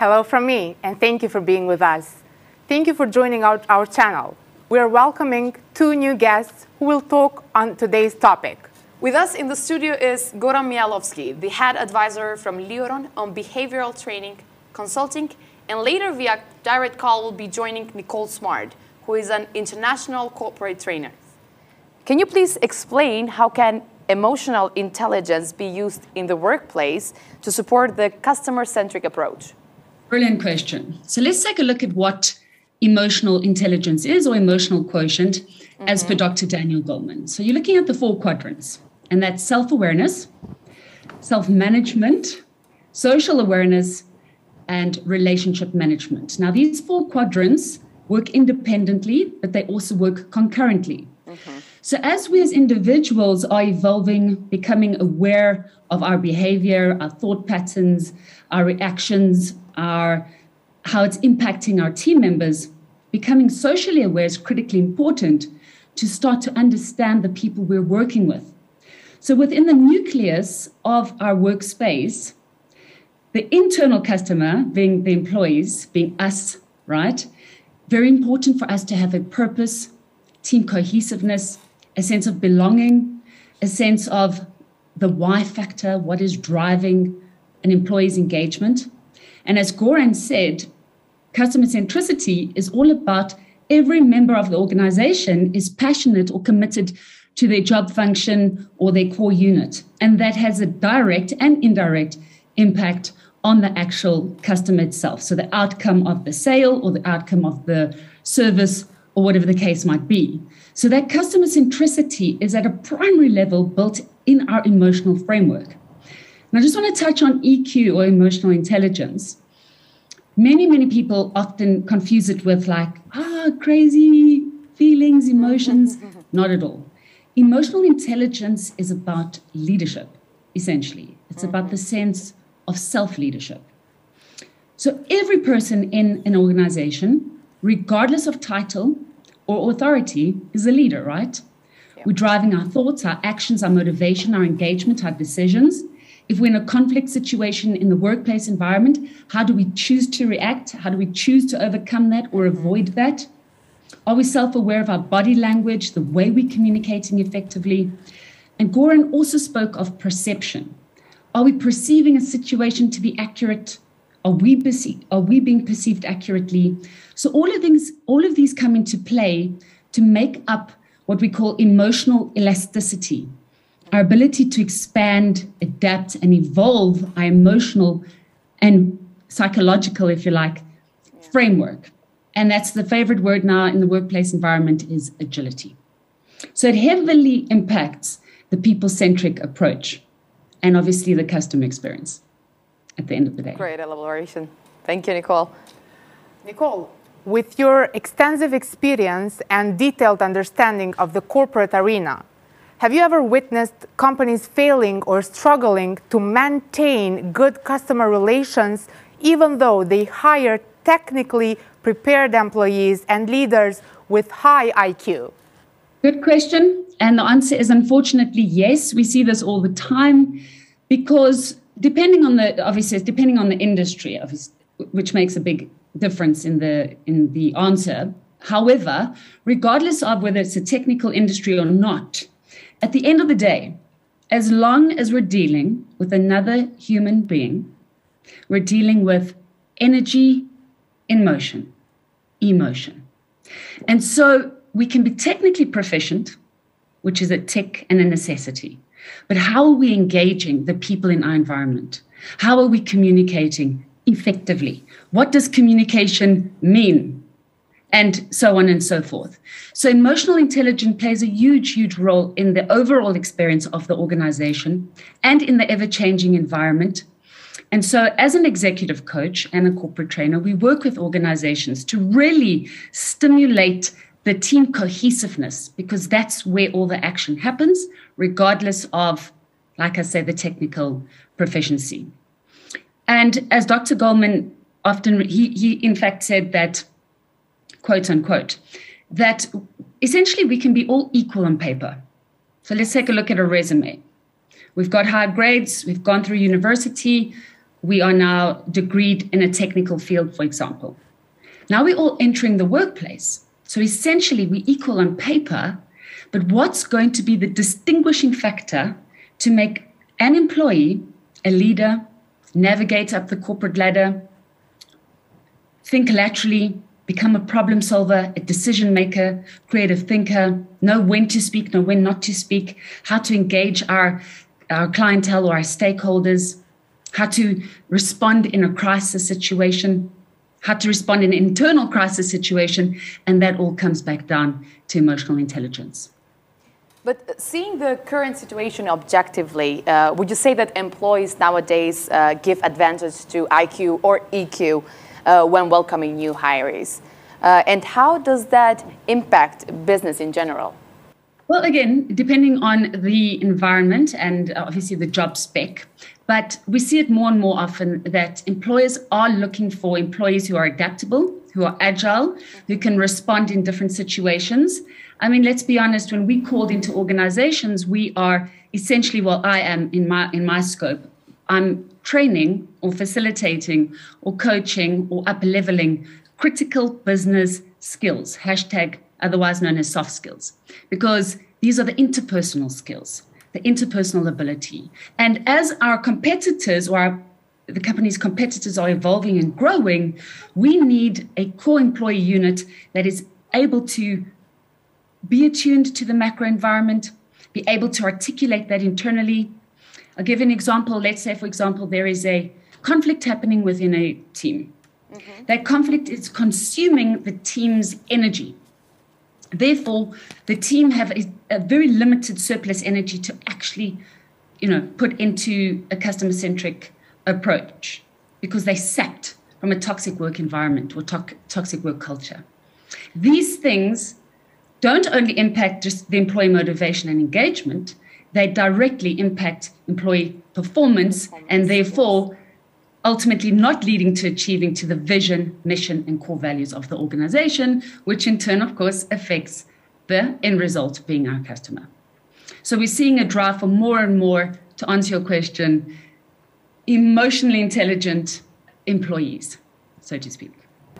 Hello from me, and thank you for being with us. Thank you for joining our channel. We are welcoming two new guests who will talk on today's topic. With us in the studio is Goran Mihalovsky, the head advisor from L3RN on behavioral training, consulting, and later via direct call will be joining Nicole Smart, who is an international corporate trainer. Can you please explain how can emotional intelligence be used in the workplace to support the customer-centric approach? Brilliant question. So let's take a look at what emotional intelligence is, or emotional quotient, as per Dr. Daniel Goleman. So you're looking at the 4 quadrants, and that's self-awareness, self-management, social awareness, and relationship management. Now, these 4 quadrants work independently, but they also work concurrently. So as we as individuals are evolving, becoming aware of our behavior, our thought patterns, our reactions, how it's impacting our team members, becoming socially aware is critically important to start to understand the people we're working with. So within the nucleus of our workspace, the internal customer, being the employees, being us, right? Very important for us to have a purpose, team cohesiveness, a sense of belonging, a sense of the why factor, what is driving an employee's engagement. And as Goran said, customer centricity is all about every member of the organization is passionate or committed to their job function or their core unit. And that has a direct and indirect impact on the actual customer itself. So the outcome of the sale or the outcome of the service or whatever the case might be. So that customer centricity is at a primary level built in our emotional framework. And I just want to touch on EQ, or emotional intelligence. Many people often confuse it with crazy feelings, emotions. Not at all. Emotional intelligence is about leadership, essentially. It's about the sense of self-leadership. So every person in an organization, regardless of title or authority, is a leader, right? Yeah. We're driving our thoughts, our actions, our motivation, our engagement, our decisions. If we're in a conflict situation in the workplace environment, how do we choose to react? How do we choose to overcome that or avoid that? Are we self-aware of our body language, the way we're communicating effectively? And Goran also spoke of perception. Are we perceiving a situation to be accurate? Are we being perceived accurately? So all of these come into play to make up what we call emotional elasticity, our ability to expand, adapt, and evolve our emotional and psychological, if you like, framework. And that's the favorite word now in the workplace environment is agility. So it heavily impacts the people-centric approach and obviously the customer experience at the end of the day. Great elaboration. Thank you, Nicole. Nicole, with your extensive experience and detailed understanding of the corporate arena, have you ever witnessed companies failing or struggling to maintain good customer relations even though they hire technically prepared employees and leaders with high IQ? Good question. And the answer is unfortunately yes. We see this all the time because depending on the industry, which makes a big difference in the answer. However, regardless of whether it's a technical industry or not, at the end of the day, as long as we're dealing with another human being, we're dealing with energy in motion, emotion. And so we can be technically proficient, which is a tick and a necessity. But how are we engaging the people in our environment? How are we communicating effectively? What does communication mean? And so on and so forth. So emotional intelligence plays a huge role in the overall experience of the organization and in the ever-changing environment. And so as an executive coach and a corporate trainer, we work with organizations to really stimulate the team cohesiveness, because that's where all the action happens, regardless of, like I say, the technical proficiency. And as Dr. Goleman often, he in fact said that, quote unquote, that essentially we can be all equal on paper. So let's take a look at a resume. We've got high grades, we've gone through university, we are now degreed in a technical field, for example. Now we're all entering the workplace. So essentially, we equal on paper, but what's going to be the distinguishing factor to make an employee a leader, navigate up the corporate ladder, think laterally, become a problem solver, a decision maker, creative thinker, know when to speak, know when not to speak, how to engage our clientele or our stakeholders, how to respond in a crisis situation, how to respond in an internal crisis situation, and that all comes back down to emotional intelligence. But seeing the current situation objectively, would you say that employees nowadays give advantage to IQ or EQ when welcoming new hires? And how does that impact business in general? Well, again, depending on the environment and obviously the job spec, but we see it more and more often that employers are looking for employees who are adaptable, who are agile, who can respond in different situations. I mean, let's be honest, when we called into organizations, we are essentially, well, I am in my scope, I'm training or facilitating or coaching or up-leveling critical business skills, hashtag otherwise known as soft skills, because these are the interpersonal skills, the interpersonal ability. And as our competitors or the company's competitors are evolving and growing, we need a core employee unit that is able to be attuned to the macro environment, be able to articulate that internally. I'll give an example. Let's say, for example, there is a conflict happening within a team. Mm-hmm. That conflict is consuming the team's energy. Therefore, the team have a very limited surplus energy to actually, put into a customer-centric approach because they're sapped from a toxic work environment or toxic work culture. These things don't only impact just the employee motivation and engagement, they directly impact employee performance and therefore ultimately not leading to achieving to the vision, mission, and core values of the organization, which in turn, of course, affects the end result being our customer. So we're seeing a drive for more and more, to answer your question, emotionally intelligent employees, so to speak.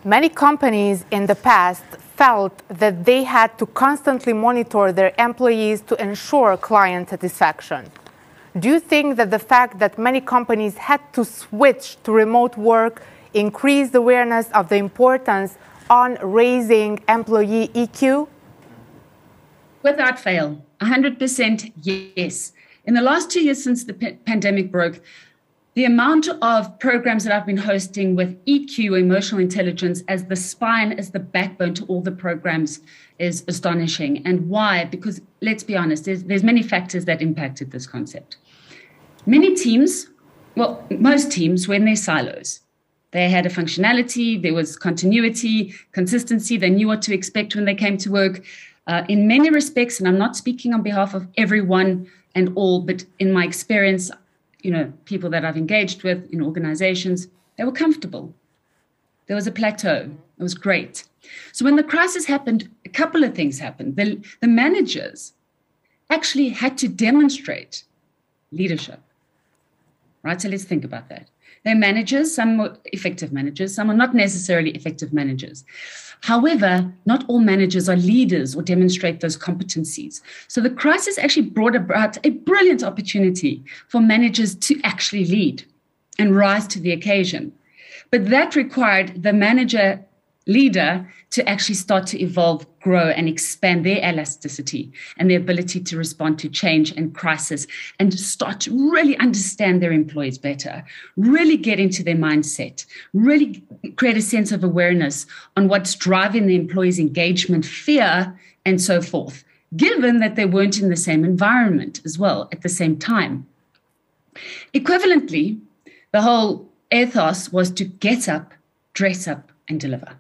Many companies in the past felt that they had to constantly monitor their employees to ensure client satisfaction. Do you think that the fact that many companies had to switch to remote work increased awareness of the importance on raising employee EQ? Without fail, 100% yes. In the last 2 years since the pandemic broke, the amount of programs that I've been hosting with EQ, emotional intelligence, as the spine, as the backbone to all the programs is astonishing. And why? Because let's be honest, there's many factors that impacted this concept. Many teams, well, most teams were in their silos. They had a functionality, there was continuity, consistency, they knew what to expect when they came to work. In many respects, and I'm not speaking on behalf of everyone and all, but in my experience, people that I've engaged with in organizations, they were comfortable. There was a plateau. It was great. So when the crisis happened, a couple of things happened. The managers actually had to demonstrate leadership, right? So let's think about that. They're managers, some were effective managers, some are not necessarily effective managers. However, not all managers are leaders or demonstrate those competencies. So the crisis actually brought about a brilliant opportunity for managers to actually lead and rise to the occasion. But that required the manager leader to actually start to evolve, grow, and expand their elasticity and their ability to respond to change and crisis and start to really understand their employees better, really get into their mindset, really create a sense of awareness on what's driving the employees' engagement, fear, and so forth, given that they weren't in the same environment as well at the same time. Equivalently, the whole ethos was to get up, dress up, and deliver.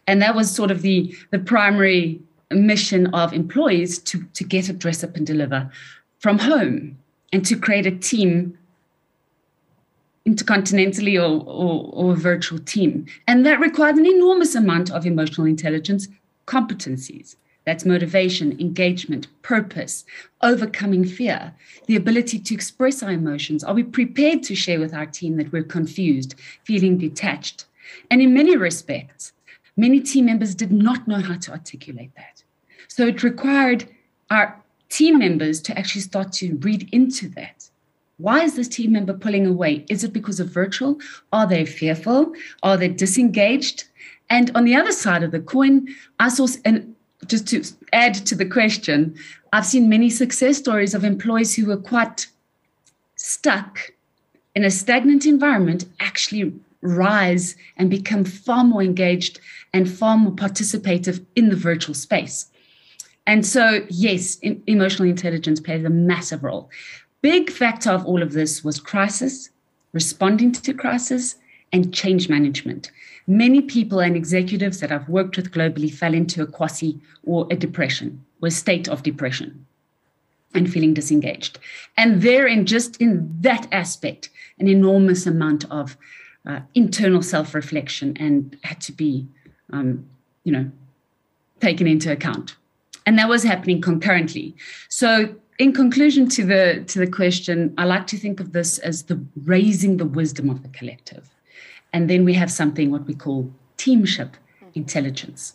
And that was sort of the primary mission of employees to get up, dress up, and deliver from home and to create a team intercontinentally or a virtual team. And that required an enormous amount of emotional intelligence competencies That's motivation, engagement, purpose, overcoming fear, the ability to express our emotions. Are we prepared to share with our team that we're confused, feeling detached? And in many respects, many team members did not know how to articulate that. So it required our team members to actually start to read into that. Why is this team member pulling away? Is it because of virtual? Are they fearful? Are they disengaged? And on the other side of the coin, I saw, and just to add to the question, I've seen many success stories of employees who were quite stuck in a stagnant environment actually rise and become far more engaged and far more participative in the virtual space. And so, yes, emotional intelligence plays a massive role. Big factor of all of this was crisis, responding to crisis, and change management. Many people and executives that I've worked with globally fell into a quasi or a depression, or a state of depression, and feeling disengaged. And therein, just in that aspect, an enormous amount of internal self-reflection and had to be, taken into account. And that was happening concurrently. So in conclusion to the question, I like to think of this as the raising the wisdom of the collective. And then we have something what we call teamship intelligence.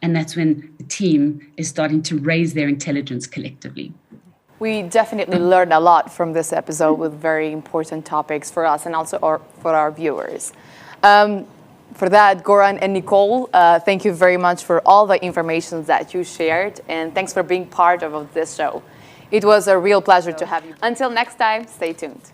And that's when the team is starting to raise their intelligence collectively. We definitely learned a lot from this episode with very important topics for us and also for our viewers. For that, Goran and Nicole, thank you very much for all the information that you shared, and thanks for being part of this show. It was a real pleasure to have you. Until next time, stay tuned.